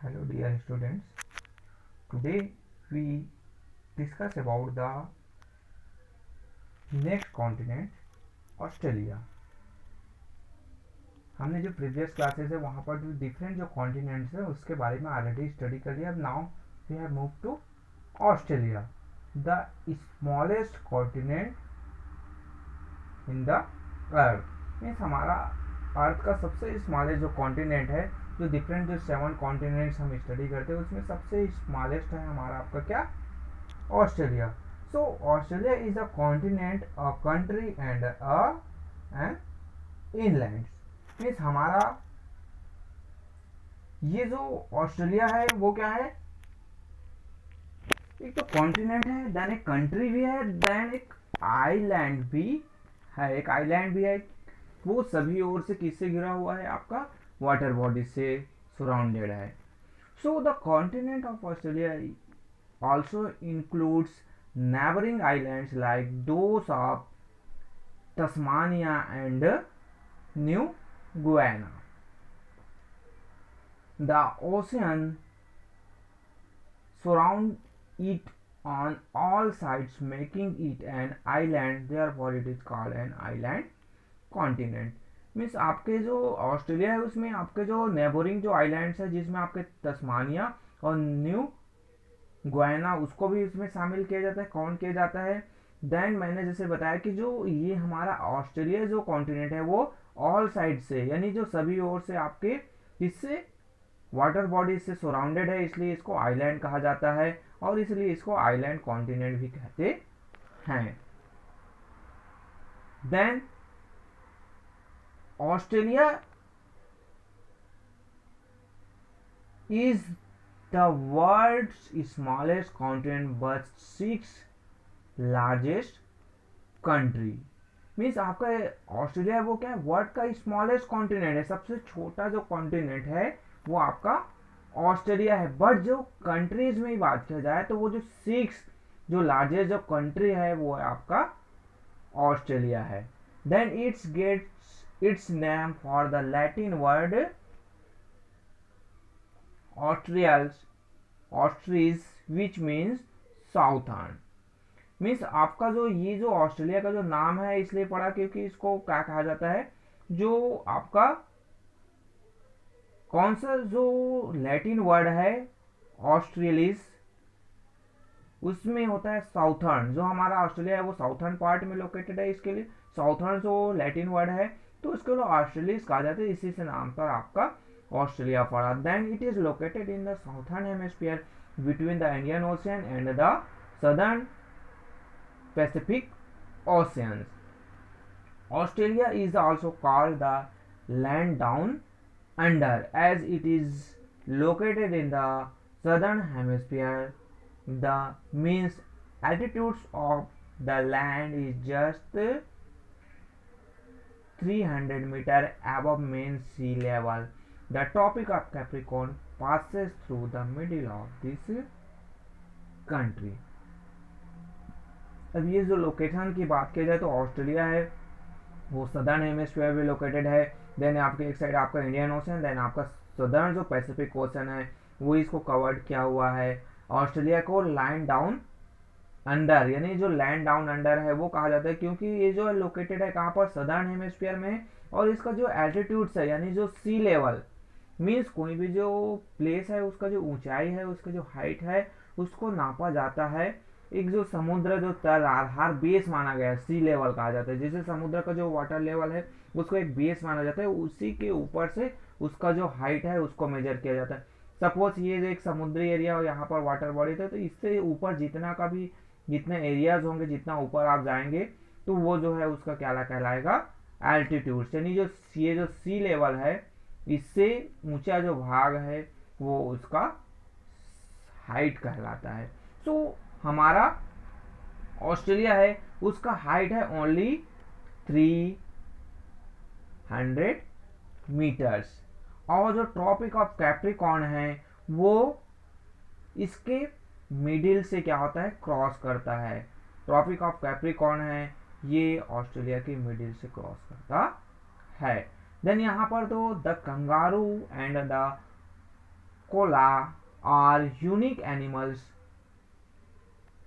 Hello dear students. Today we discuss about the next continent Australia. हमने जो previous classes है वहाँ पर जो डिफरेंट जो कॉन्टिनेंट्स है उसके बारे में ऑलरेडी स्टडी कर लिया. अब now we have move to Australia, the smallest continent in the earth. Means हमारा अर्थ का सबसे स्मॉलेस्ट जो कॉन्टिनेंट है, जो डिफरेंट जो 7 कॉन्टिनेंट्स हम स्टडी करते हैं उसमें सबसे स्मॉलेस्ट है हमारा आपका क्या, Australia. So Australia is a continent, a country and an inland. Means हमारा ये जो ऑस्ट्रेलिया है वो क्या है, एक तो कॉन्टिनेंट है, देन एक कंट्री भी है, देन एक आइलैंड भी है. एक आइलैंड भी है, वो सभी ओर से किससे घिरा हुआ है, आपका वाटर बॉडी से सराउंडेड है. So the continent of Australia also includes neighboring islands like those of Tasmania and New Guinea. The ocean surrounds it on all sides, making it an island. Therefore, it is called an island continent. Means आपके जो Australia है उसमें आपके जो neighbouring जो islands है, जिसमें आपके तस्मानिया और न्यू गुयाना उसको भी इसमें शामिल किया जाता है, काउंट किया जाता है. देन मैंने जैसे बताया कि जो ये हमारा ऑस्ट्रेलिया जो कॉन्टिनेंट है वो ऑल साइड से, यानी जो सभी ओर से आपके इससे वाटर बॉडी से सराउंडेड है, इसलिए इसको आइलैंड कहा जाता है और इसलिए इसको आइलैंड कॉन्टिनेंट भी कहते हैं. Then Australia is the world's smallest continent but 6 largest country. Means आपका ऑस्ट्रेलिया है वो क्या है, वर्ल्ड का स्मॉलेस्ट कॉन्टिनेंट है, सबसे छोटा जो कॉन्टिनेंट है वो आपका ऑस्ट्रेलिया है. बट जो कंट्रीज में ही बात किया जाए तो वो जो 6 जो लार्जेस्ट जो कंट्री है वो है आपका ऑस्ट्रेलिया है. Then it's gets its name for the Latin word australis which means southern. Means आपका जो ये जो ऑस्ट्रेलिया का जो नाम है इसलिए पड़ा क्योंकि इसको क्या कहा जाता है, जो आपका कौन सा जो लैटिन वर्ड है ऑस्ट्रेलिस, उसमें होता है साउथर्न. जो हमारा ऑस्ट्रेलिया है वो साउथर्न पार्ट में लोकेटेड है, इसके लिए साउथर्न जो लैटिन वर्ड है तो इसको लोग ऑस्ट्रेलिस कहा जाता है, इसी से नाम पर आपका ऑस्ट्रेलिया पड़ा. Then it is located in the southern hemisphere between the Indian ocean and the southern Pacific oceans. Australia is also called the land down under as it is located in the southern hemisphere. The means altitudes of the land is just 300 meter above mean sea level. The tropic of Capricorn passes through the middle of this country. अब ये जो location की बात की जाए तो Australia है वो सदर्न हेमिस्फीयर में लोकेटेड है. देन आपके एक साइड आपका इंडियन ओशन, देन आपका सदर्न जो पैसिफिक ओशन है वो इसको कवर्ड किया हुआ है. ऑस्ट्रेलिया को लैंड डाउन अंडर, यानी जो लैंड डाउन अंडर है वो कहा जाता है क्योंकि ये जो लोकेटेड है कहाँ पर, सदर्न हेमिस्फीयर में. और इसका जो एल्टीट्यूड है यानी जो सी लेवल, मीन्स कोई भी जो प्लेस है उसका जो ऊंचाई है, उसका जो हाइट है उसको नापा जाता है. एक जो समुद्र जो तल आधार बेस माना गया है, सी लेवल कहा जाता है. जैसे समुद्र का जो वाटर लेवल है उसको एक बेस माना जाता है, उसी के ऊपर से उसका जो हाइट है उसको मेजर किया जाता है. सपोज ये एक समुद्री एरिया और यहाँ पर वाटर बॉडी था, तो इससे ऊपर जितना का भी जितने एरियाज होंगे, जितना ऊपर आप जाएंगे तो वो जो है उसका क्या कहलाएगा, एल्टीट्यूड. यानी जो ये जो सी लेवल है इससे ऊंचा जो भाग है वो उसका हाइट कहलाता है. सो हमारा ऑस्ट्रेलिया है उसका हाइट है ओनली 300 मीटर्स. और जो ट्रॉपिक ऑफ कैप्रिकॉर्न है वो इसके मिडिल से क्या होता है, क्रॉस करता है. ट्रॉपिक ऑफ कैप्रिकॉर्न है ये ऑस्ट्रेलिया के मिडिल से क्रॉस करता है. देन यहाँ पर तो the kangaroo and the koala are unique animals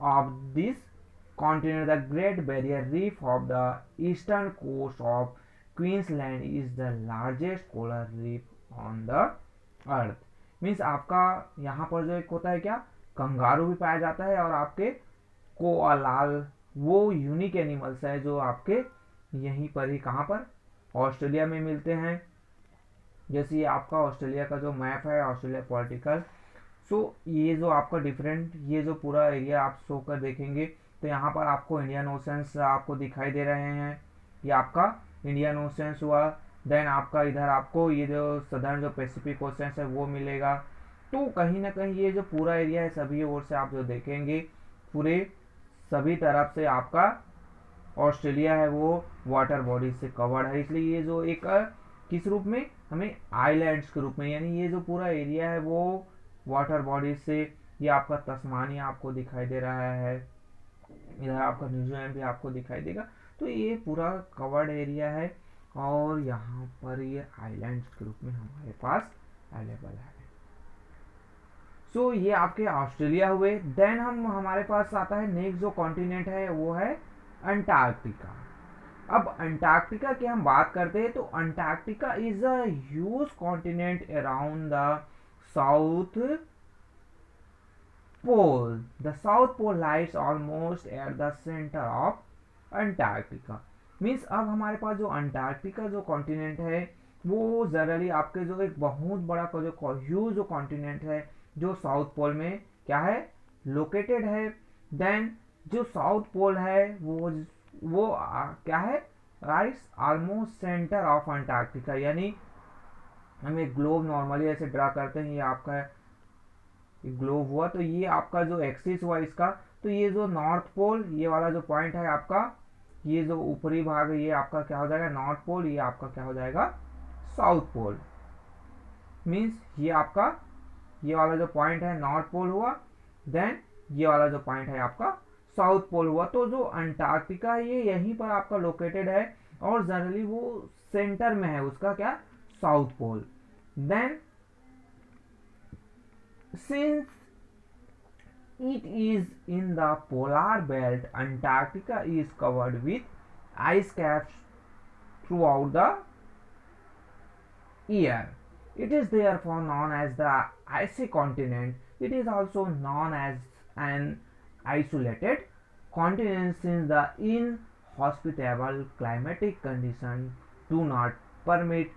of this continent. The Great Barrier Reef of the eastern coast of Queensland is the largest coral reef on the earth. Means आपका यहाँ पर जो एक होता है क्या, कंगारू भी पाया जाता है, और आपके कोअलाल वो यूनिक एनिमल्स है जो आपके यहीं पर ही, कहाँ पर, ऑस्ट्रेलिया में मिलते हैं. जैसे ये आपका ऑस्ट्रेलिया का जो मैप है, ऑस्ट्रेलिया पॉलिटिकल. सो ये जो आपका डिफरेंट, ये जो पूरा एरिया आप शो कर देखेंगे तो यहाँ पर आपको इंडियन ओशंस आपको दिखाई दे रहे हैं. ये आपका इंडियन ओशंस हुआ. देन आपका इधर आपको ये जो सदर्न जो पैसिफिक ओशंस है वो मिलेगा. तो कहीं ना कहीं ये जो पूरा एरिया है सभी ओर से आप जो देखेंगे पूरे सभी तरफ से आपका ऑस्ट्रेलिया है वो वाटर बॉडी से कवर्ड है. इसलिए ये जो एक किस रूप में, हमें आइलैंड्स के रूप में, यानी ये जो पूरा एरिया है वो वाटर बॉडी से, ये आपका तस्मानिया आपको दिखाई दे रहा है, इधर आपका न्यूजीलैंड भी आपको दिखाई देगा. तो ये पूरा कवर्ड एरिया है और यहाँ पर ये आइलैंड्स के रूप में हमारे पास अवेलेबल है. सो ये आपके ऑस्ट्रेलिया हुए. देन हमारे पास आता है नेक्स्ट जो कॉन्टिनेंट है वो है अंटार्कटिका. अब अंटार्कटिका की हम बात करते हैं तो Antarctica is a huge continent around the south pole. The south pole lies almost at the centre of Antarctica. Means अब हमारे पास जो अंटार्कटिका जो कॉन्टिनेंट है वो जनरली आपके जो एक बहुत बड़ा का जो ह्यूज जो कॉन्टिनेंट है जो साउथ पोल में क्या है, लोकेटेड है. देन जो साउथ पोल है वो क्या है, right almost centre of Antarctica. यानी हम एक ग्लोब नॉर्मली ऐसे ड्रा करते हैं, ये आपका ग्लोब हुआ, तो ये आपका जो एक्सिस हुआ इसका, तो ये जो नॉर्थ पोल, ये वाला जो पॉइंट है आपका, ये जो ऊपरी भाग है ये आपका क्या हो जाएगा, नॉर्थ पोल, ये आपका क्या हो जाएगा, साउथ पोल. मीन्स ये आपका ये वाला जो पॉइंट है नॉर्थ पोल हुआ. देन ये वाला जो पॉइंट है आपका साउथ पोल हुआ. तो जो अंटार्कटिका ये यहीं पर आपका लोकेटेड है और जनरली वो सेंटर में है उसका क्या, south pole. Then since it is in the polar belt, Antarctica is covered with ice caps throughout the year. It is therefore known as the icy continent. It is also known as an isolated continent since the inhospitable climatic conditions do not permit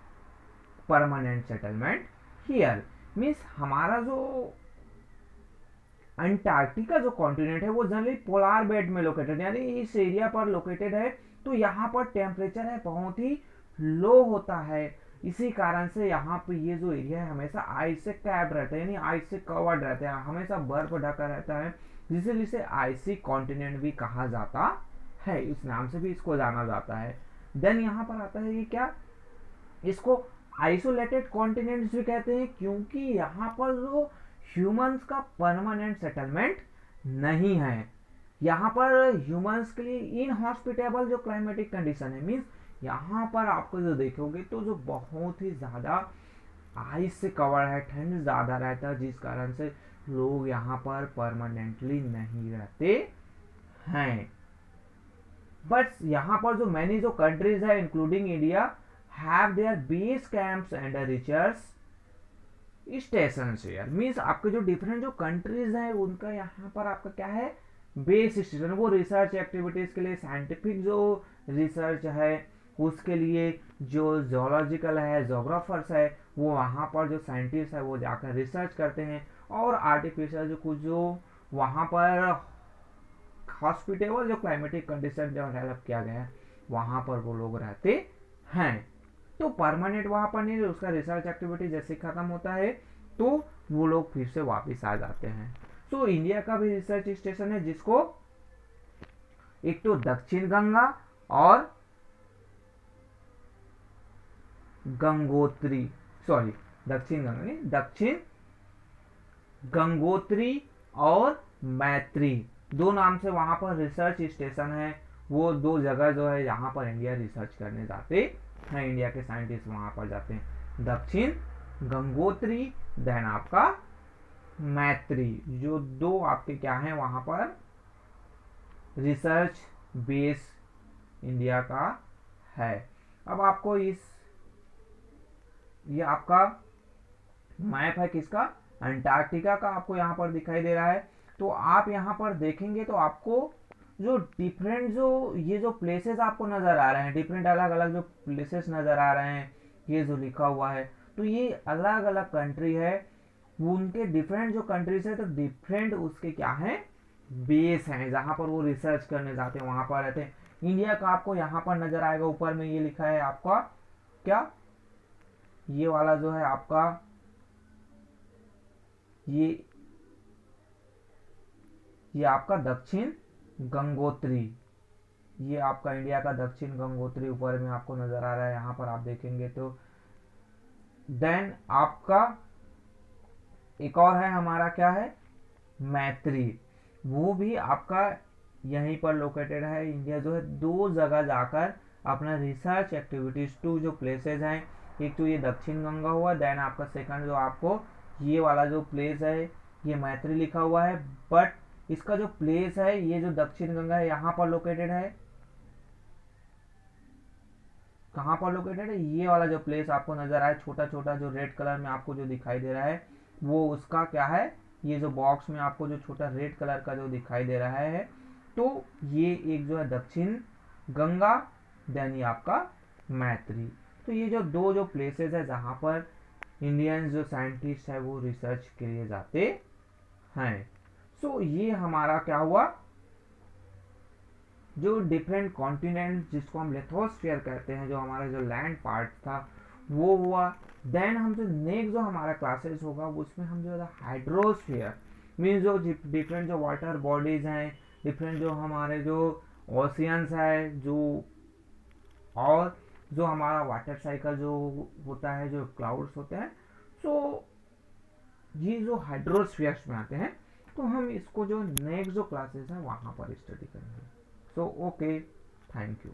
permanent settlement here. Means हमारा जो Antarctica जो continent है वो generally polar belt में located, यानी इस area पर located है. तो यहाँ पर टेम्परेचर है बहुत ही लो होता है. इसी कारण से यहाँ पे ये जो एरिया है हमेशा आइस से कैप्ड रहता है, यानी आइस से कवर्ड रहता है, हमेशा बर्फ ढका रहता है, जिसलिए इसे आइसी कॉन्टिनेंट भी कहा जाता है. इस नाम से भी इसको जाना जाता है. देन यहाँ पर आता है ये क्या, इसको आइसोलेटेड कॉन्टिनेंट्स भी कहते हैं क्योंकि यहाँ पर जो ह्यूमंस का परमानेंट सेटलमेंट नहीं है. यहाँ पर ह्यूमंस के लिए इनहॉस्पिटेबल जो क्लाइमेटिक कंडीशन है, मीन्स यहाँ पर आपको जो देखोगे तो जो बहुत ही ज़्यादा आइस से कवर है, ठंड ज़्यादा रहता है, जिस कारण से लोग यहाँ पर परमानेंटली नहीं रहते हैं. बट यहाँ पर जो मैनी जो कंट्रीज है including India have their base camps and research station share. Means आपके जो डिफरेंट जो कंट्रीज हैं उनका यहाँ पर आपका क्या है, बेस स्टेशन. वो रिसर्च एक्टिविटीज के लिए, साइंटिफिक जो रिसर्च है उसके लिए, जो जोलॉजिकल है, जोग्राफर्स है, वो वहाँ पर जो साइंटिस्ट है वो जाकर रिसर्च करते हैं. और आर्टिफिशियल जो कुछ जो वहाँ पर हॉस्पिटेबल जो क्लाइमेटिक कंडीशन जो डेवलप किया गया है वहाँ पर वो लोग रहते हैं. तो परमानेंट वहां पर नहीं, उसका रिसर्च एक्टिविटी जैसे खत्म होता है तो वो लोग फिर से वापस आ जाते हैं. तो इंडिया का भी रिसर्च स्टेशन है जिसको एक तो दक्षिण गंगा और गंगोत्री, सॉरी दक्षिण गंगा नहीं, दक्षिण गंगोत्री और मैत्री, दो नाम से वहां पर रिसर्च स्टेशन है. वो दो जगह जो है यहाँ पर इंडिया रिसर्च करने जाते हैं, इंडिया के साइंटिस्ट वहां पर जाते हैं. दक्षिण गंगोत्री, देन आपका मैत्री, जो दो आपके क्या हैं वहां पर रिसर्च बेस इंडिया का है। अब आपको ये आपका मैप है किसका, अंटार्कटिका का आपको यहाँ पर दिखाई दे रहा है। तो आप यहाँ पर देखेंगे तो आपको जो डिफरेंट जो ये जो प्लेसेस आपको नज़र आ रहे हैं, डिफरेंट अलग अलग जो प्लेसेस नज़र आ रहे हैं, ये जो लिखा हुआ है, तो ये अलग अलग कंट्री है, वो उनके डिफरेंट जो कंट्रीज है तो डिफरेंट उसके क्या हैं बेस हैं जहाँ पर वो रिसर्च करने जाते हैं, वहाँ पर रहते हैं। इंडिया का आपको यहाँ पर नज़र आएगा, ऊपर में ये लिखा है आपका क्या, ये वाला जो है आपका ये ये आपका दक्षिण गंगोत्री, ये आपका इंडिया का दक्षिण गंगोत्री ऊपर में आपको नजर आ रहा है, यहाँ पर आप देखेंगे तो। देन आपका एक और है हमारा क्या है, मैत्री, वो भी आपका यहीं पर लोकेटेड है। इंडिया जो है दो जगह जाकर अपना रिसर्च एक्टिविटीज टू जो प्लेसेस हैं, एक तो ये दक्षिण गंगा हुआ, देन आपका सेकंड जो आपको ये वाला जो प्लेस है ये मैत्री लिखा हुआ है, बट इसका जो प्लेस है ये जो दक्षिण गंगा है यहाँ पर लोकेटेड है, कहाँ पर लोकेटेड है, ये वाला जो प्लेस आपको नजर आए छोटा छोटा जो रेड कलर में आपको जो दिखाई दे रहा है, वो उसका क्या है, ये जो बॉक्स में आपको जो छोटा रेड कलर का जो दिखाई दे रहा है, तो ये एक जो है दक्षिण गंगा, देन ये आपका मैत्री। तो ये जो दो जो प्लेसेस है जहाँ पर इंडियन जो साइंटिस्ट है वो रिसर्च के लिए जाते हैं। सो ये हमारा क्या हुआ, जो डिफरेंट कॉन्टिनेंट जिसको हम लिथोस्फीयर कहते हैं, जो हमारा जो लैंड पार्ट था वो हुआ। देन हम जो नेक्स्ट जो हमारा क्लासेस होगा उसमें हम जो है हाइड्रोस्फीयर मीन्स जो डिफरेंट जो वाटर बॉडीज हैं, डिफरेंट जो हमारे जो ओशियंस है, जो और जो हमारा वाटर साइकिल जो होता है, जो क्लाउड्स होते हैं, सो ये जो हाइड्रोस्फीयर्स में आते हैं। तो हम इसको जो नेक्स्ट जो क्लासेस हैं वहाँ पर स्टडी करेंगे। So okay, thank you.